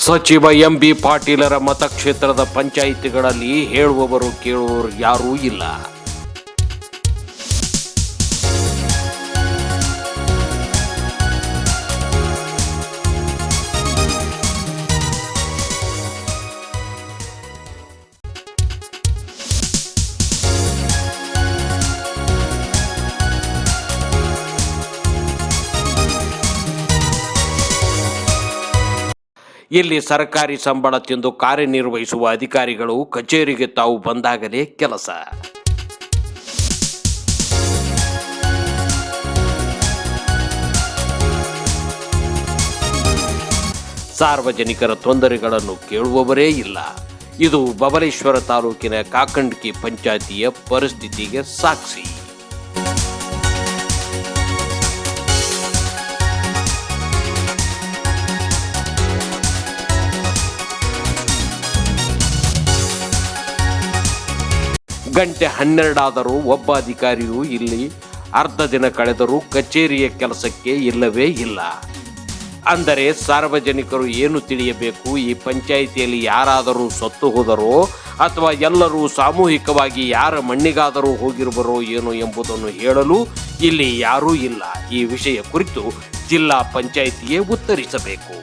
ಸಚಿವ ಎಂ.ಬಿ. ಪಾಟೀಲರ ಮತಕ್ಷೇತ್ರದ ಪಂಚಾಯಿತಿಗಳಲ್ಲಿ ಹೇಳುವವರು ಕೇಳುವವರು ಯಾರೂ ಇಲ್ಲ. ಇಲ್ಲಿ ಸರ್ಕಾರಿ ಸಂಬಳ ತಿಂದು ಕಾರ್ಯನಿರ್ವಹಿಸುವ ಅಧಿಕಾರಿಗಳು ಕಚೇರಿಗೆ ತಾವು ಬಂದಾಗಲೇ ಕೆಲಸ. ಸಾರ್ವಜನಿಕರ ತೊಂದರೆಗಳನ್ನು ಕೇಳುವವರೇ ಇಲ್ಲ. ಇದು ಬಬಲೇಶ್ವರ ತಾಲೂಕಿನ ಕಾಕಂಡ್ಕಿ ಪಂಚಾಯಿತಿಯ ಪರಿಸ್ಥಿತಿಗೆ ಸಾಕ್ಷಿ. ಗಂಟೆ 12 ಆದರೂ ಒಬ್ಬ ಅಧಿಕಾರಿಯೂ ಇಲ್ಲಿ ಅರ್ಧ ದಿನ ಕಳೆದರೂ ಕಚೇರಿಯ ಕೆಲಸಕ್ಕೆ ಇಲ್ಲವೇ ಇಲ್ಲ. ಅಂದರೆ ಸಾರ್ವಜನಿಕರು ಏನು ತಿಳಿಯಬೇಕು? ಈ ಪಂಚಾಯಿತಿಯಲ್ಲಿ ಯಾರಾದರೂ ಸತ್ತು ಹೋದರೋ ಅಥವಾ ಎಲ್ಲರೂ ಸಾಮೂಹಿಕವಾಗಿ ಯಾರ ಮಣ್ಣಿಗಾದರೂ ಹೋಗಿರುವರೋ ಏನೋ ಎಂಬುದನ್ನು ಹೇಳಲು ಇಲ್ಲಿ ಯಾರೂ ಇಲ್ಲ. ಈ ವಿಷಯ ಕುರಿತು ಜಿಲ್ಲಾ ಪಂಚಾಯಿತಿಯೇ ಉತ್ತರಿಸಬೇಕು.